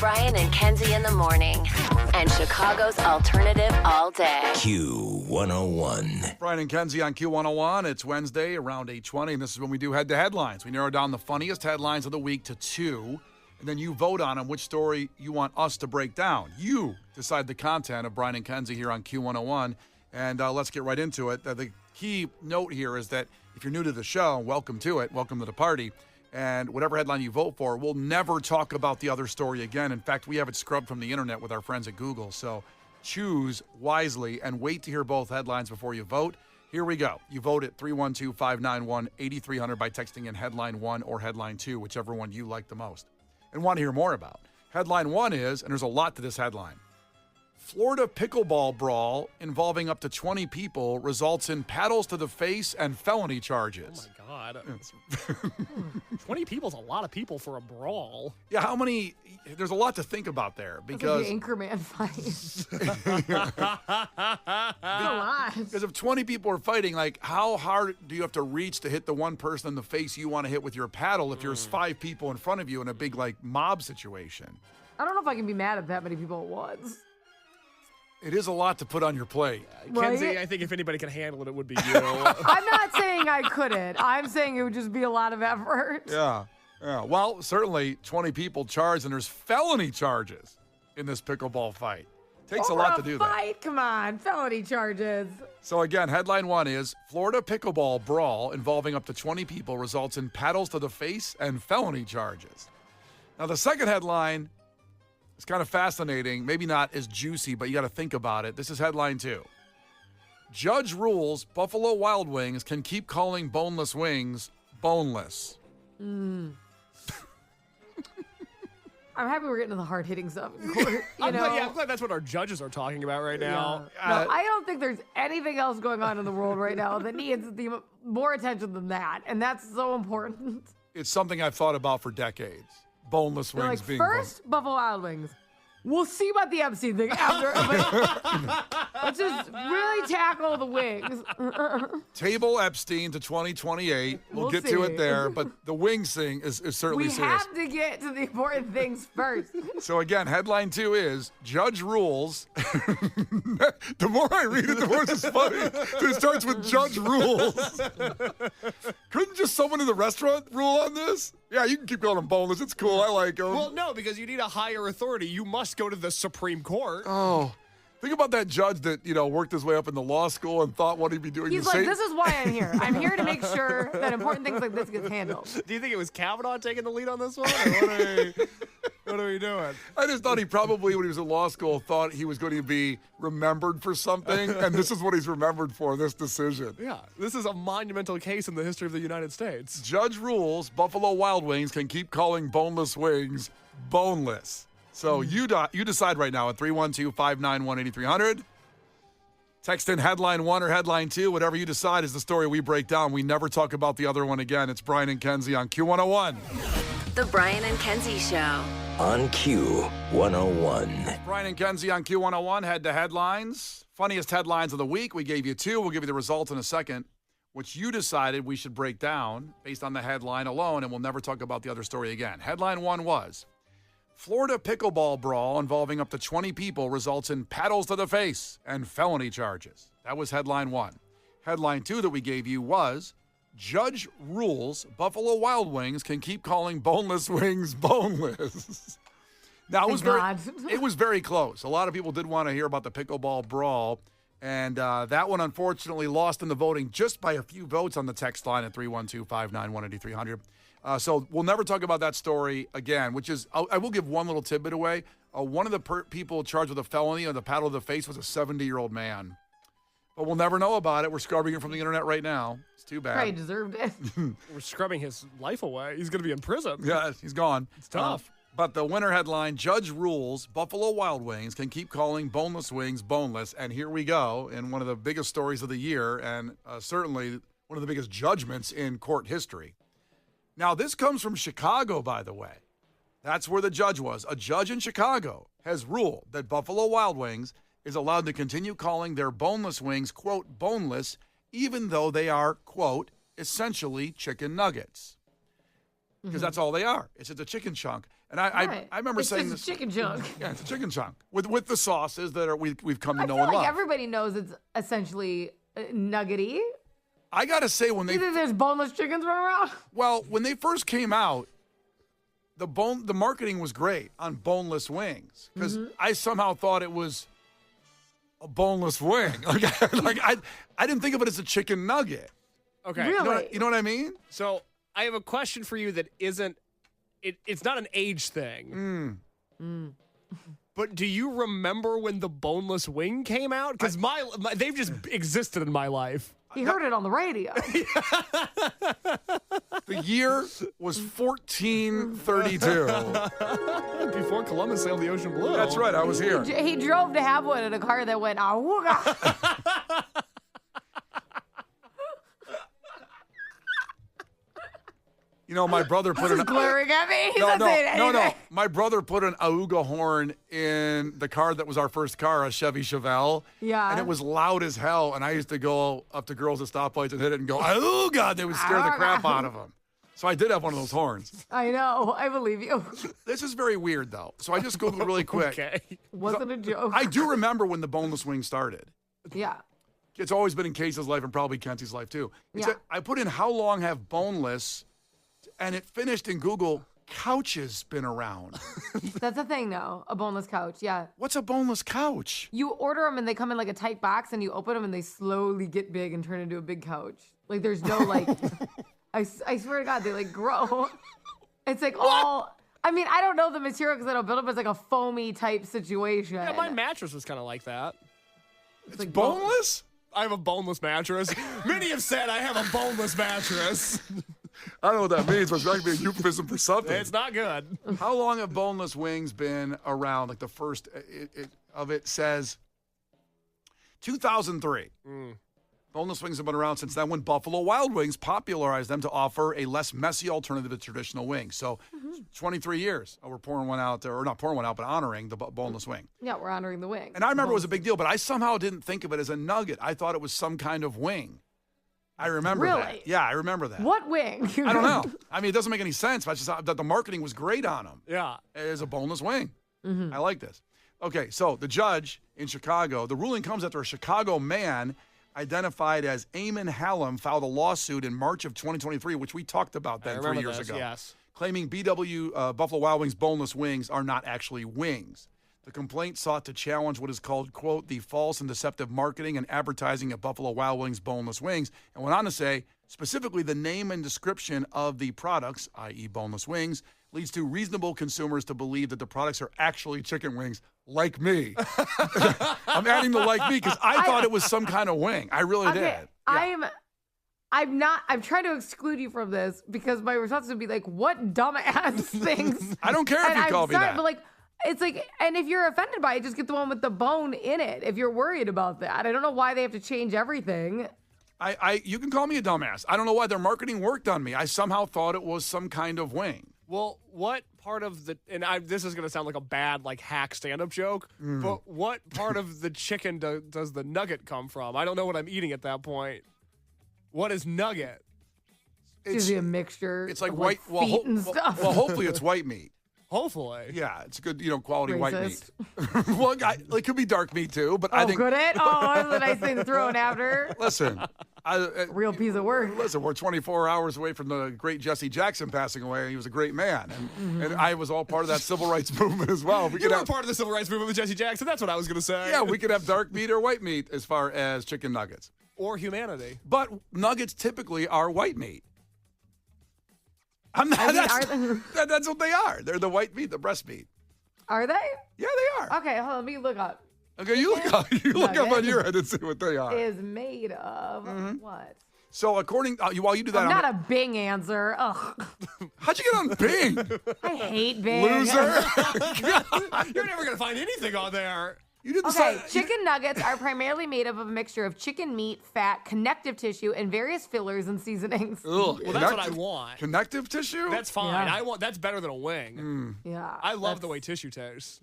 Brian and Kenzie in the morning. And Chicago's alternative all day. Q101. Brian and Kenzie on Q101. It's Wednesday around 8:20, and this is when we do head to headlines. We narrow down the funniest headlines of the week to 2, and then you vote on which story you want us to break down. You decide the content of Brian and Kenzie here on Q101, and let's get right into it. The key note here is that if you're new to the show, welcome to it, welcome to the party, and whatever headline you vote for, we'll never talk about the other story again. In fact, we have it scrubbed from the internet with our friends at Google, so choose wisely and wait to hear both headlines before you vote. Here we go. You vote at 312-591-8300 by texting in headline 1 or headline 2, whichever one you like the most and want to hear more about. Headline 1 is, and there's a lot to this headline, Florida pickleball brawl involving up to 20 people results in paddles to the face and felony charges. Oh, my God. 20 people's a lot of people for a brawl. Yeah, how many? There's a lot to think about there because the Anchorman fight. A lot. Because if 20 people are fighting, like how hard do you have to reach to hit the one person in the face you want to hit with your paddle if there's 5 people in front of you in a big like mob situation? I don't know if I can be mad at that many people at once. It is a lot to put on your plate. Kenzie, Right? I think if anybody can handle it, it would be you. I'm not saying I couldn't. I'm saying it would just be a lot of effort. Yeah. Well, certainly 20 people charged, and there's felony charges in this pickleball fight. Takes a lot to do that. Fight? Come on, felony charges. So again, headline 1 is Florida pickleball brawl involving up to 20 people results in paddles to the face and felony charges. Now the second headline is kind of fascinating, maybe not as juicy, but you got to think about it. This is headline 2. Judge rules Buffalo Wild Wings can keep calling boneless wings boneless. I'm happy we're getting to the hard-hitting stuff in court. I'm glad that's what our judges are talking about right now. No, I don't think there's anything else going on in the world right now that needs more attention than that, and that's so important. It's something I've thought about for decades. Boneless They're wings like, being first, Buffalo Wild Wings. We'll see about the Epstein thing after. Let's just really tackle the wings. Table Epstein to 2028. We'll get to see. it there, but the wings thing is certainly We serious. have to get to the important things first. So again, headline 2 is Judge rules. The more I read it, the more it's funny. It starts with Judge rules. Couldn't just someone in the restaurant rule on this? Yeah, you can keep calling them boneless. It's cool. I like them. Well, no, because you need a higher authority. You must go to the Supreme Court. Oh, think about that judge that, worked his way up in the law school and thought what he'd be doing. He's like, this is why I'm here. I'm here to make sure that important things like this gets handled. Do you think it was Kavanaugh taking the lead on this one? Or what are we doing? I just thought he probably, when he was in law school, thought he was going to be remembered for something, and this is what he's remembered for, this decision. Yeah, this is a monumental case in the history of the United States. Judge rules Buffalo Wild Wings can keep calling boneless wings boneless. So you decide right now at 312-591-8300. Text in headline 1 or headline 2. Whatever you decide is the story we break down. We never talk about the other one again. It's Brian and Kenzie on Q101. The Brian and Kenzie Show. On Q101. Brian and Kenzie on Q101. Head to headlines. Funniest headlines of the week. We gave you 2. We'll give you the results in a second, which you decided we should break down based on the headline alone, and we'll never talk about the other story again. Headline 1 was Florida pickleball brawl involving up to 20 people results in paddles to the face and felony charges. That was headline 1. Headline 2 that we gave you was Judge rules Buffalo Wild Wings can keep calling boneless wings boneless. Now, it was very close. A lot of people did want to hear about the pickleball brawl, and that one unfortunately lost in the voting just by a few votes on the text line at 312-591-8300. So we'll never talk about that story again, which is, I will give one little tidbit away. One of the people charged with a felony on the paddle of the face was a 70-year-old man. But we'll never know about it. We're scrubbing it from the internet right now. It's too bad. Probably deserved it. We're scrubbing his life away. He's going to be in prison. Yeah, he's gone. It's tough. But the winner headline, Judge rules Buffalo Wild Wings can keep calling boneless wings boneless. And here we go in one of the biggest stories of the year and certainly one of the biggest judgments in court history. Now, this comes from Chicago, by the way. That's where the judge was. A judge in Chicago has ruled that Buffalo Wild Wings is allowed to continue calling their boneless wings, quote, boneless, even though they are, quote, essentially chicken nuggets. Because that's all they are. It's just a chicken chunk. And I Right. remember it's saying just this. a chicken chunk. Yeah, it's a chicken chunk with the sauces that we've come to I know feel and like love. everybody knows it's essentially nuggety. I gotta say when You think there's boneless chickens running around? when they first came out, the marketing was great on boneless wings because I somehow thought it was a boneless wing. I didn't think of it as a chicken nugget. Okay. Really? You know what I mean? So I have a question for you that isn't. It's not an age thing. But do you remember when the boneless wing came out? Because they've just existed in my life. He heard it on the radio. The year was 1432. Before Columbus sailed the ocean blue. That's right. I was here. He drove to have one in a car that went, awooga. You know, my brother put He's glaring at me. He's No. not saying anything. My brother put an auga horn in the car that was our first car, a Chevy Chevelle. Yeah. And it was loud as hell. And I used to go up to girls at stoplights and hit it and go, auga. They would scare the crap out of them. So I did have one of those horns. I know. I believe you. This is very weird, though. So I just Googled really quick. Okay. Wasn't a joke. I do remember when the boneless wing started. Yeah. It's always been in Casey's life and probably Kenzie's life, too. Yeah. I put in how long have boneless, and it finished in Google, couches been around. That's a thing, though. A boneless couch. Yeah. What's a boneless couch? You order them and they come in like a tight box and you open them and they slowly get big and turn into a big couch. Like there's no like, I swear to God, they like grow. It's like all, I mean, I don't know the material because I don't build it, but it's like a foamy type situation. Yeah, my mattress was kind of like that. It's like Boneless? I have a boneless mattress. Many have said I have a boneless mattress. I don't know what that means, but it's like a euphemism for something. It's not good. How long have boneless wings been around? Like the first of it says 2003. Boneless wings have been around since then when Buffalo Wild Wings popularized them to offer a less messy alternative to traditional wings. So 23 years. We're pouring one out there, or not pouring one out, but honoring the boneless wing. Yeah, we're honoring the wing. And I remember it was a big deal, but I somehow didn't think of it as a nugget. I thought it was some kind of wing. I remember that. Really? Yeah, I remember that. What wing? I don't know. I mean, it doesn't make any sense, but I just thought that the marketing was great on them. Yeah. It is a boneless wing. I like this. Okay, so the judge in Chicago, the ruling comes after a Chicago man identified as Eamon Hallam filed a lawsuit in March of 2023, which we talked about then 3 years ago. Yes. Claiming BW Buffalo Wild Wings boneless wings are not actually wings. The complaint sought to challenge what is called, quote, the false and deceptive marketing and advertising of Buffalo Wild Wings boneless wings, and went on to say, specifically the name and description of the products, i.e. boneless wings, leads to reasonable consumers to believe that the products are actually chicken wings, like me. I'm adding the like me because I thought it was some kind of wing. I really did. Yeah. I'm trying to exclude you from this because my response would be like, what dumbass things. I don't care if you call me that. But like, it's like, and if you're offended by it, just get the one with the bone in it. If you're worried about that, I don't know why they have to change everything. You can call me a dumbass. I don't know why their marketing worked on me. I somehow thought it was some kind of wing. Well, what part of the this is going to sound like a bad like hack stand-up joke, but what part of the chicken does the nugget come from? I don't know what I'm eating at that point. What is nugget? It's usually a mixture. It's like of white feet and stuff. Well, hopefully it's white meat. Hopefully. Yeah, it's good, quality white meat. Racist. Well, it could be dark meat too, but I think. Could it? Oh, that's a nice thing to throw in after. Listen, Real piece of work. Listen, we're 24 hours away from the great Jesse Jackson passing away, and he was a great man, and I was all part of that civil rights movement as well. You were part of the civil rights movement with Jesse Jackson. That's what I was going to say. Yeah, we could have dark meat or white meat as far as chicken nuggets. Or humanity. But nuggets typically are white meat. That's what they are. They're the white meat, the breast meat. Are they? Yeah, they are. Okay, hold on, let me look up. Okay, you look up on your end and see what they are. Is made of what? So according, while you do that, I'm not a Bing answer. Ugh. How'd you get on Bing? I hate Bing. Loser. You're never going to find anything on there. You didn't Okay, say. chicken nuggets are primarily made up of a mixture of chicken meat, fat, connective tissue, and various fillers and seasonings. Ugh, Well, that's what I want. Connective tissue? That's fine. Yeah. That's better than a wing. Yeah. I love the way tissue tastes.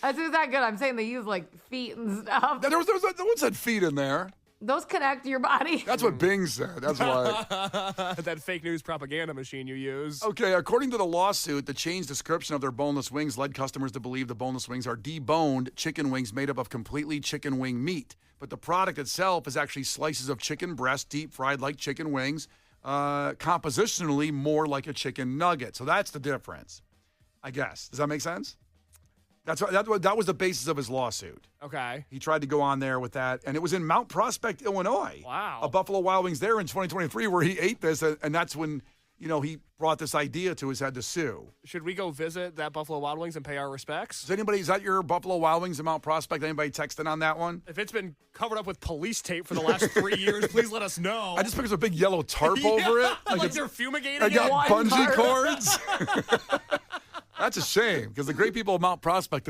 It's not good. I'm saying they use like feet and stuff. There was one said feet in there. Those connect to your body. That's what Bing said. That's why. That fake news propaganda machine you use. Okay, according to the lawsuit, the chain's description of their boneless wings led customers to believe the boneless wings are deboned chicken wings made up of completely chicken wing meat. But the product itself is actually slices of chicken breast, deep fried like chicken wings, compositionally more like a chicken nugget. So that's the difference, I guess. Does that make sense? That was the basis of his lawsuit. Okay. He tried to go on there with that, and it was in Mount Prospect, Illinois. Wow. A Buffalo Wild Wings there in 2023 where he ate this, and that's when, he brought this idea to his head to sue. Should we go visit that Buffalo Wild Wings and pay our respects? Is that your Buffalo Wild Wings in Mount Prospect? Anybody texting on that one? If it's been covered up with police tape for the last 3 years, please let us know. I just picture a big yellow tarp over it. Like they're fumigating I it? got One bungee tarp. cords. That's a shame because the great people of Mount Prospect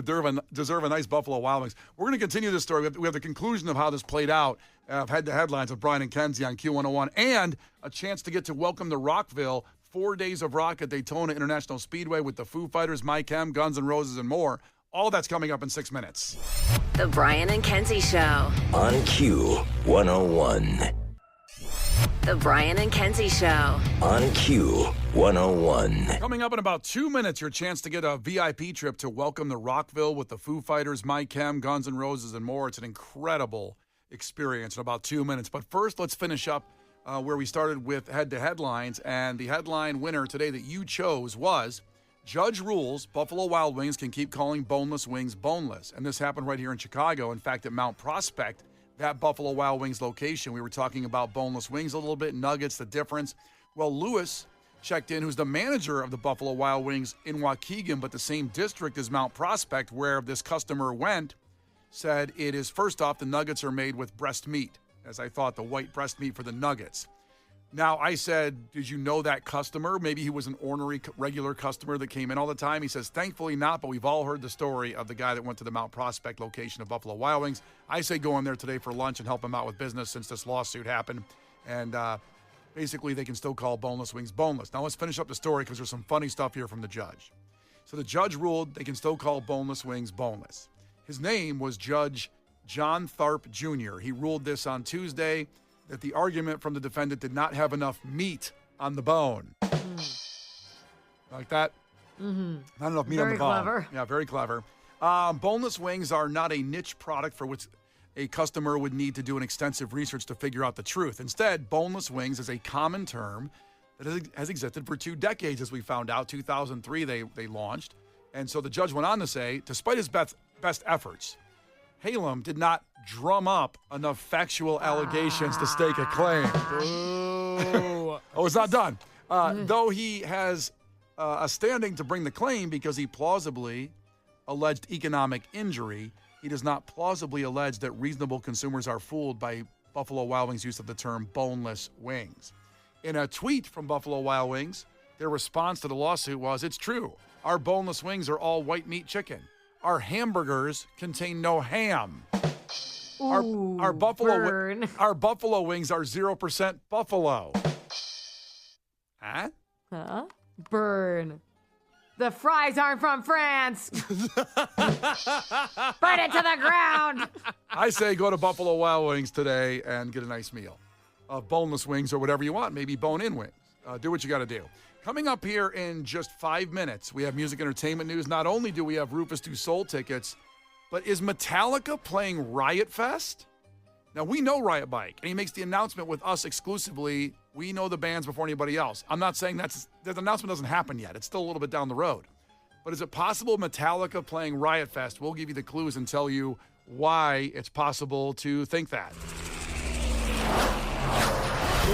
deserve a nice Buffalo Wild Wings. We're going to continue this story. We have the conclusion of how this played out. Head to headlines with Brian and Kenzie on Q101, and a chance to get to welcome to Rockville 4 days of rock at Daytona International Speedway with the Foo Fighters, My Chem, Guns N' Roses, and more. All that's coming up in 6 minutes. The Brian and Kenzie Show. On Q101. The Brian and Kenzie Show. On Q101. Coming up in about 2 minutes, your chance to get a VIP trip to welcome to Rockville with the Foo Fighters, My Chem, Guns N' Roses, and more. It's an incredible experience in about 2 minutes. But first, let's finish up where we started with Head to Headlines. And the headline winner today that you chose was Judge rules Buffalo Wild Wings can keep calling boneless wings boneless. And this happened right here in Chicago. In fact, at Mount Prospect, that Buffalo Wild Wings location. We were talking about boneless wings a little bit, nuggets, the difference. Well, Lewis checked in, who's the manager of the Buffalo Wild Wings in Waukegan, but the same district as Mount Prospect, where this customer went, said it is, first off, the nuggets are made with breast meat, as I thought, the white breast meat for the nuggets. Now, I said, did you know that customer? Maybe he was an ornery, regular customer that came in all the time. He says, thankfully not, but we've all heard the story of the guy that went to the Mount Prospect location of Buffalo Wild Wings. I say go in there today for lunch and help him out with business since this lawsuit happened. And basically, they can still call boneless wings boneless. Now, let's finish up the story because there's some funny stuff here from the judge. So the judge ruled they can still call boneless wings boneless. His name was Judge John Tharp Jr. He ruled this on Tuesday, that the argument from the defendant did not have enough meat on the bone. Like that? Mm-hmm. Not enough meat on the bone. Very clever. Yeah, very clever. Boneless wings are not a niche product for which a customer would need to do an extensive research to figure out the truth. Instead, boneless wings is a common term that has existed for 2 decades, as we found out. 2003, they launched. And so the judge went on to say, despite his best efforts, Halem did not drum up enough factual allegations to stake a claim. Oh, it's not done. Though he has a standing to bring the claim because he plausibly alleged economic injury, he does not plausibly allege that reasonable consumers are fooled by Buffalo Wild Wings' use of the term boneless wings. In a tweet from Buffalo Wild Wings, their response to the lawsuit was, it's true. Our boneless wings are all white meat chicken. Our hamburgers contain no ham. Ooh, our buffalo burn. Our buffalo wings are 0% buffalo. Huh? Burn. The fries aren't from France. Burn it to the ground. I say go to Buffalo Wild Wings today and get a nice meal of boneless wings or whatever you want, maybe bone-in wings. Do what you got to do. Coming up here in just 5 minutes, we have music entertainment news. Not only do we have Rufus Du Sol tickets, but is Metallica playing Riot Fest? Now, we know Riot Bike, and he makes the announcement with us exclusively. We know the bands before anybody else. I'm not saying that announcement doesn't happen yet. It's still a little bit down the road. But is it possible Metallica playing Riot Fest? We'll give you the clues and tell you why it's possible to think that.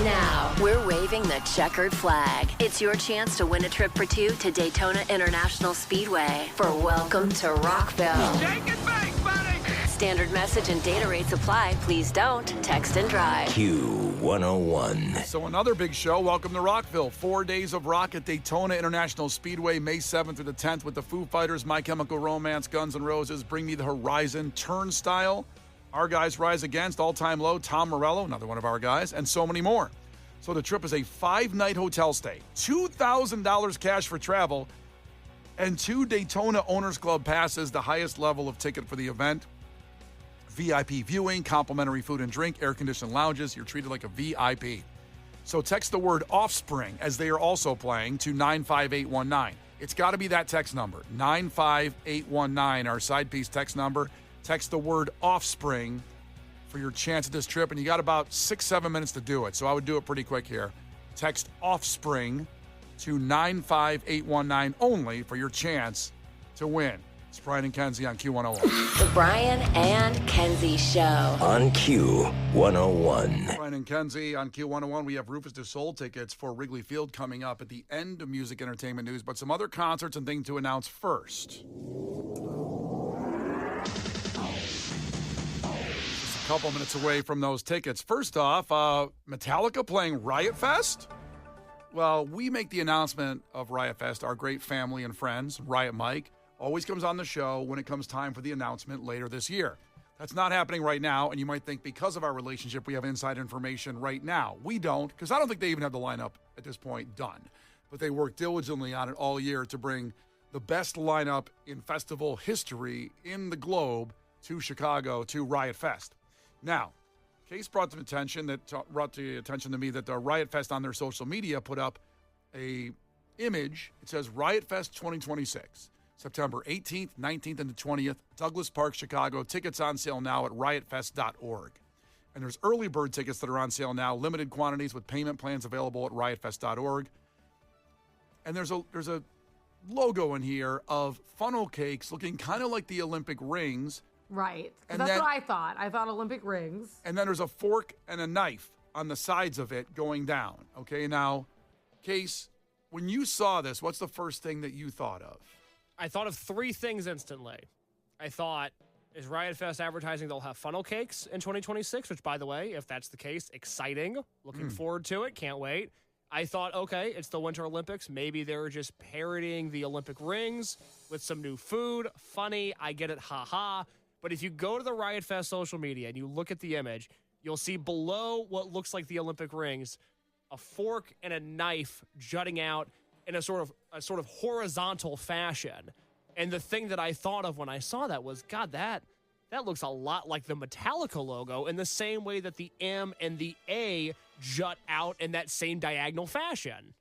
Now, we're waving the checkered flag. It's your chance to win a trip for 2 to Daytona International Speedway for Welcome to Rockville. Take it back, buddy! Standard message and data rates apply. Please don't text and drive. Q101. So another big show. Welcome to Rockville. 4 days of rock at Daytona International Speedway, May 7th through the 10th with the Foo Fighters, My Chemical Romance, Guns N' Roses, Bring Me the Horizon, Turnstile, Our Guys Rise Against, All Time Low, Tom Morello, another one of our guys, and so many more. So the trip is a 5-night hotel stay, $2,000 cash for travel, and 2 Daytona Owners Club passes, the highest level of ticket for the event. VIP viewing, complimentary food and drink, air-conditioned lounges. You're treated like a VIP. So text the word offspring, as they are also playing, to 95819. It's got to be that text number, 95819, our side piece text number. Text the word offspring for your chance at this trip, and you got about 6-7 minutes to do it. So I would do it pretty quick here. Text offspring to 95819 only for your chance to win. It's Brian and Kenzie on Q101. The Brian and Kenzie Show. On Q101. Brian and Kenzie on Q101. We have Rufus Du Sol tickets for Wrigley Field coming up at the end of music entertainment news, but some other concerts and things to announce first. Just a couple minutes away from those tickets. First off, Metallica playing Riot Fest. Well, we make the announcement of Riot Fest. Our great family and friends, Riot Mike, always comes on the show when it comes time for the announcement later this year. That's not happening right now, and you might think because of our relationship, we have inside information right now. We don't, because I don't think they even have the lineup at this point done. But they work diligently on it all year to bring the best lineup in festival history in the globe to Chicago, to Riot Fest. Now, Case brought to the attention to me that the Riot Fest on their social media put up a image. It says Riot Fest 2026. September 18th, 19th, and the 20th, Douglas Park, Chicago. Tickets on sale now at riotfest.org. And there's early bird tickets that are on sale now, limited quantities with payment plans available at riotfest.org. And there's a logo in here of funnel cakes looking kind of like the Olympic rings. Right. And That's then- what I thought. I thought Olympic rings. And then there's a fork and a knife on the sides of it going down. Okay, now, Case, when you saw this, what's the first thing that you thought of? I thought of three things instantly. I thought, is Riot Fest advertising they'll have funnel cakes in 2026, which, by the way, if that's the case, exciting. Looking forward to it. Can't wait. I thought, okay, it's the Winter Olympics. Maybe they're just parodying the Olympic rings with some new food. Funny. I get it. Ha-ha. But if you go to the Riot Fest social media and you look at the image, you'll see below what looks like the Olympic rings, a fork and a knife jutting out in a sort of horizontal fashion. And the thing that I thought of when I saw that was, God, that looks a lot like the Metallica logo in the same way that the M and the A jut out in that same diagonal fashion.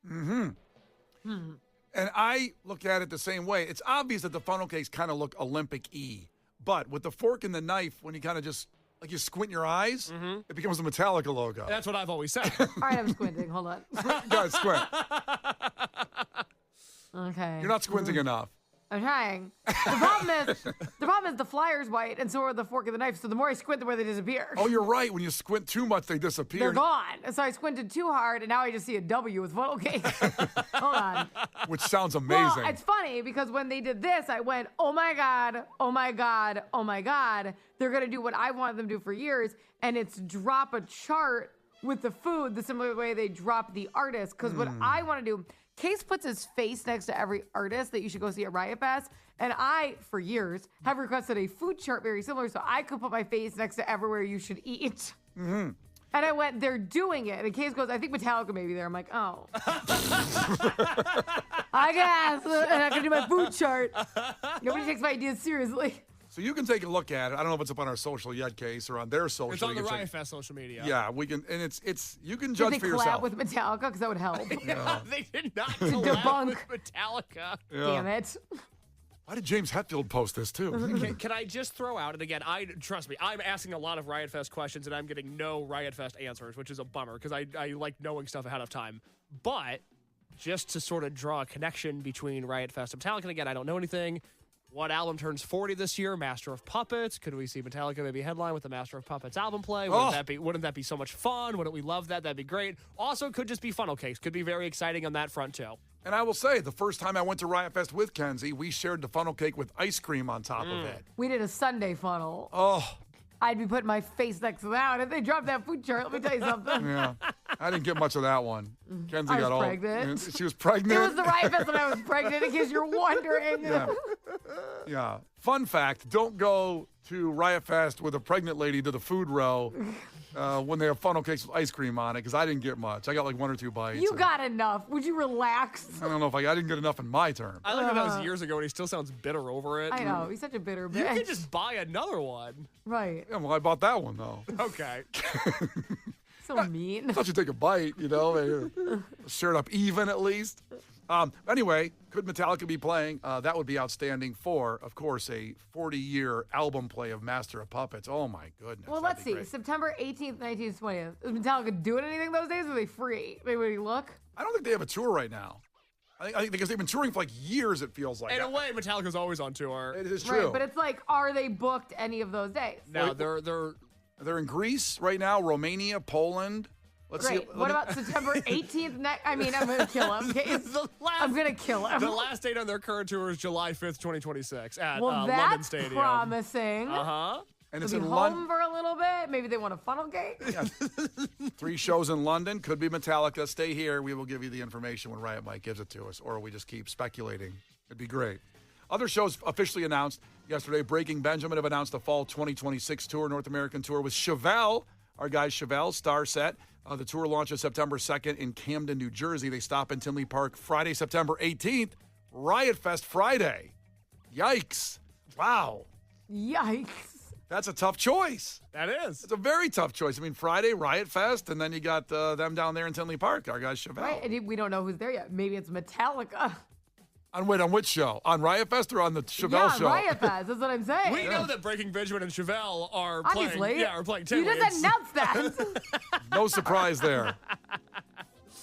And I look at it the same way. It's obvious that the funnel cakes kind of look Olympic-y. But with the fork and the knife, when you kind of just, like you squint your eyes, it becomes the Metallica logo. That's what I've always said. All right, I'm squinting. Hold on. Guys, squint. Okay. You're not squinting enough. I'm trying. The problem is the flyer's white, and so are the fork and the knife. So the more I squint, the more they disappear. Oh, you're right. When you squint too much, they disappear. They're gone. So I squinted too hard, and now I just see a W with funnel cake. Hold on. Which sounds amazing. Well, it's funny because when they did this, I went, oh my God, oh my God, oh my God. They're going to do what I wanted them to do for years, and it's drop a chart with the food the similar way they drop the artist. Because what I want to do, Case puts his face next to every artist that you should go see at Riot Fest. And I, for years, have requested a food chart very similar so I could put my face next to everywhere you should eat. And I went, they're doing it. And Case goes, I think Metallica may be there. I'm like, oh. I guess. And I can do my food chart. Nobody takes my ideas seriously. So you can take a look at it. I don't know if it's up on our social yet, Case, or on their social. It's on the You can Riot check- Fest social media. Yeah, we can, and it's you can Did judge they for collab yourself. with Metallica? Because that would help. They did not debunk. collab with Metallica. Damn it. Why did James Hetfield post this too? Can I just throw out, and again, trust me, I'm asking a lot of Riot Fest questions, and I'm getting no Riot Fest answers, which is a bummer, because I like knowing stuff ahead of time. But just to sort of draw a connection between Riot Fest and Metallica, and again, I don't know anything. What album turns 40 this year? Master of Puppets. Could we see Metallica maybe headline with the Master of Puppets album play? Wouldn't that be so much fun? Wouldn't we love that? That'd be great. Also, could just be funnel cakes. Could be very exciting on that front, too. And I will say, the first time I went to Riot Fest with Kenzie, we shared the funnel cake with ice cream on top of it. We did a Sunday funnel. Oh, I'd be putting my face next to that. If they dropped that food chart, let me tell you something. yeah. I didn't get much of that one. Kenzie I was got all pregnant. She was pregnant. It was the Riot Fest when I was pregnant, in case you're wondering. Yeah. Fun fact, don't go to Riot Fest with a pregnant lady to the food row when they have funnel cakes with ice cream on it, because I didn't get much. I got like 1 or 2 bites. You got enough. Would you relax? I don't know if I didn't get enough in my term. I like that was years ago, and he still sounds bitter over it. I know. He's such a bitter bitch. You could just buy another one. Right. Yeah, well, I bought that one, though. Okay. So mean. I thought you'd take a bite, share it up even at least. Anyway, could Metallica be playing? That would be outstanding for, of course, a 40-year album play of Master of Puppets. Oh, my goodness. Well, That'd let's be see. great. September 18th, 19th, 20th. Is Metallica doing anything those days, or are they free? Maybe we look. I don't think they have a tour right now. I think because they've been touring for like years, it feels like. In a way, Metallica's always on tour. It is true. Right, but it's like, are they booked any of those days? No, they're in Greece right now, Romania, Poland. Let's Great. see. What about September 18th? I'm going to kill him. I'm going to kill him. The last date on their current tour is July 5th, 2026 at Well, London that's Stadium. promising. Uh-huh. And it's They'll in be London. home for a little bit. Maybe they want a funnel cake. 3 shows in London. Could be Metallica. Stay here. We will give you the information when Riot Mike gives it to us, or we just keep speculating. It'd be great. Other shows officially announced yesterday. Breaking Benjamin have announced the fall 2026 tour, North American tour with Chevelle. Our guy Chevelle, star set. The tour launches September 2nd in Camden, New Jersey. They stop in Tinley Park Friday, September 18th. Riot Fest Friday. Yikes. Wow. Yikes. That's a tough choice. That is. It's a very tough choice. I mean, Friday, Riot Fest, and then you got them down there in Tinley Park, our guy Chevelle. Right, and we don't know who's there yet. Maybe it's Metallica. On which show? On Riot Fest or on the Chevelle show? Yeah, Riot Fest. That's what I'm saying. We know that Breaking Benjamin and Chevelle are Obviously. playing. Yeah, are playing You Tinley. just announced that. No surprise there.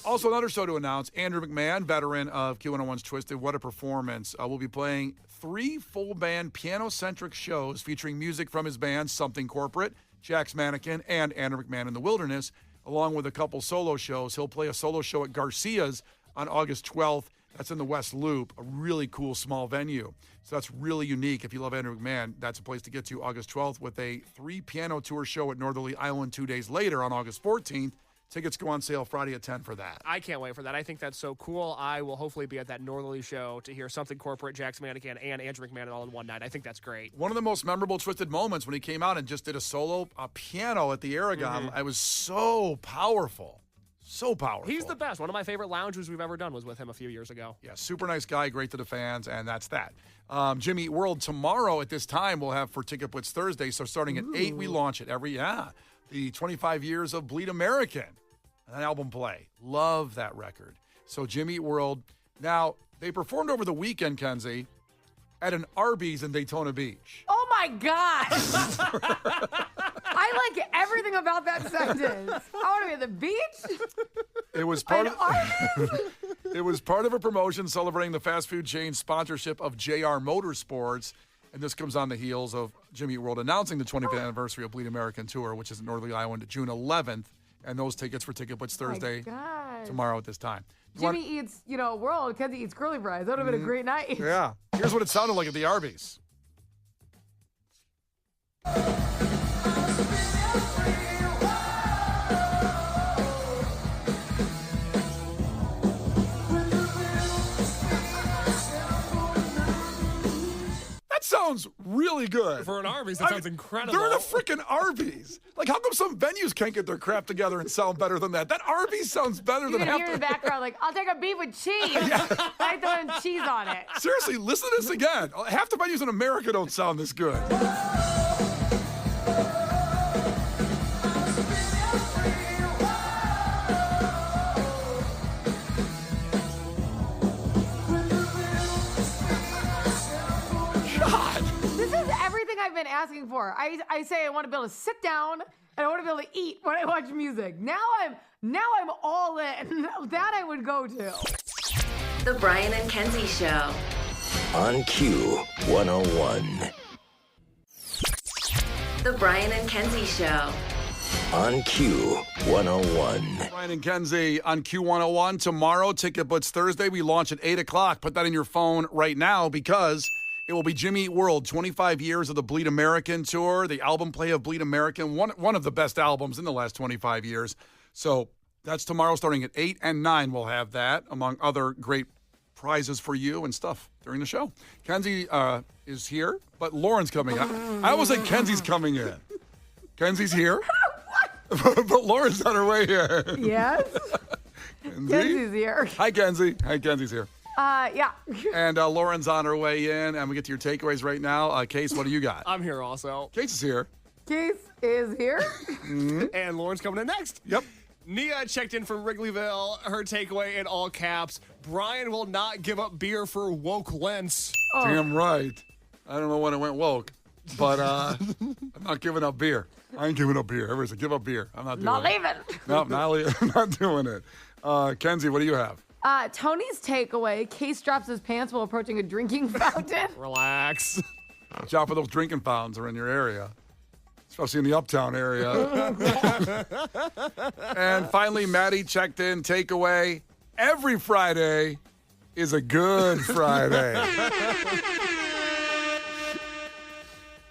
Also, another show to announce, Andrew McMahon, veteran of Q101's Twisted. What a performance. We'll be playing 3 full-band piano-centric shows featuring music from his band, Something Corporate, Jack's Mannequin, and Andrew McMahon in the Wilderness, along with a couple solo shows. He'll play a solo show at Garcia's on August 12th. That's in the West Loop, a really cool small venue. So that's really unique. If you love Andrew McMahon, that's a place to get to August 12th with a 3-piano tour show at Northerly Island 2 days later on August 14th. Tickets go on sale Friday at 10 for that. I can't wait for that. I think that's so cool. I will hopefully be at that Northerly show to hear Something Corporate, Jack's Mannequin, and Andrew McMahon all in one night. I think that's great. One of the most memorable Twisted moments when he came out and just did a solo piano at the Aragon. It was so powerful. So powerful. He's the best. One of my favorite lounges we've ever done was with him a few years ago. Yeah, super nice guy, great to the fans, and that's that. Jimmy Eat World tomorrow at this time we'll have for Ticket Blitz Thursday. So starting at 8, we launch it the 25 years of Bleed American. An album play. Love that record. So Jimmy Eat World. Now, they performed over the weekend, Kenzie, at an Arby's in Daytona Beach. Oh, my God. I like everything about that sentence. I want to be at the beach. It was part It was part of a promotion celebrating the fast food chain sponsorship of JR Motorsports. And this comes on the heels of Jimmy Eat World announcing the 25th anniversary of Bleed American Tour, which is at Northerly Island June 11th. And those tickets for Ticket Blitz Thursday tomorrow at this time. Jimmy eats, World. Kenzie eats curly fries. That would have been a great night. Yeah. Here's what it sounded like at the Arby's. That sounds really good. For an Arby's, that sounds incredible. They're in a freaking Arby's. Like, how come some venues can't get their crap together and sound better than that? That Arby's sounds better You than can half hear in the background, like, I'll take a beef with cheese. I throw cheese on it. Seriously, listen to this again. Half the venues in America don't sound this good. This is everything I've been asking for. I say I want to be able to sit down and I want to be able to eat when I watch music. Now I'm all in. That I would go to. The Brian and Kenzie Show. On Q101. The Brian and Kenzie Show. On Q101. Brian and Kenzie on Q101. Tomorrow, Ticket Blitz Thursday. We launch at 8 o'clock. Put that in your phone right now because it will be Jimmy Eat World, 25 years of the Bleed American Tour, the album play of Bleed American, one of the best albums in the last 25 years. So that's tomorrow starting at 8 and 9. We'll have that, among other great prizes for you and stuff during the show. Kenzie is here, but Lauren's coming. I always say Kenzie's coming in. Kenzie's here. But Lauren's on her way here. Yes. Kenzie's here. Hi, Kenzie. Hi, Kenzie's here. Yeah. And Lauren's on her way in, and we get to your takeaways right now. Case, what do you got? I'm here also. Case is here. Case is here. And Lauren's coming in next. Yep. Nia checked in from Wrigleyville. Her takeaway in all caps: Brian will not give up beer for woke Lentz. Damn right. I don't know when it went woke, but I'm not giving up beer. I ain't giving up beer. Everybody said, give up beer. I'm not doing Not it. leaving. No, I'm not doing it. Kenzie, what do you have? Tony's takeaway: Case drops his pants while approaching a drinking fountain. Relax. Watch out for those drinking fountains are in your area, especially in the uptown area. And finally, Maddie checked in. Takeaway: every Friday is a good Friday.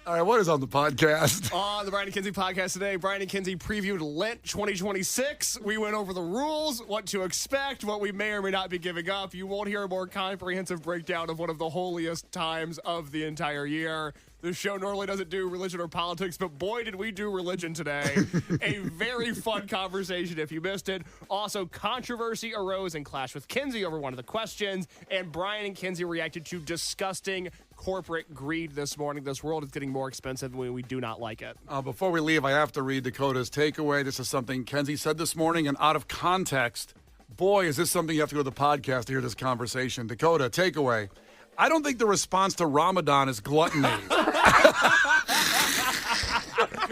All right, what is on the podcast? On the Brian and Kenzie podcast today, Brian and Kenzie previewed Lent 2026. We went over the rules, what to expect, what we may or may not be giving up. You won't hear a more comprehensive breakdown of one of the holiest times of the entire year. This show normally doesn't do religion or politics, but boy, did we do religion today. A very fun conversation if you missed it. Also, controversy arose and clashed with Kenzie over one of the questions, and Brian and Kenzie reacted to disgusting corporate greed this morning. This world is getting more expensive and we do not like it. Before we leave, I have to read Dakota's takeaway. This is something Kenzie said this morning, and out of context, boy, is this something you have to go to the podcast to hear this conversation. Dakota, takeaway: I don't think the response to Ramadan is gluttony.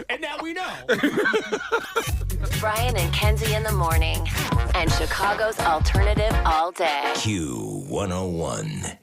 And now we know. Brian and Kenzie in the morning. And Chicago's alternative all day. Q101.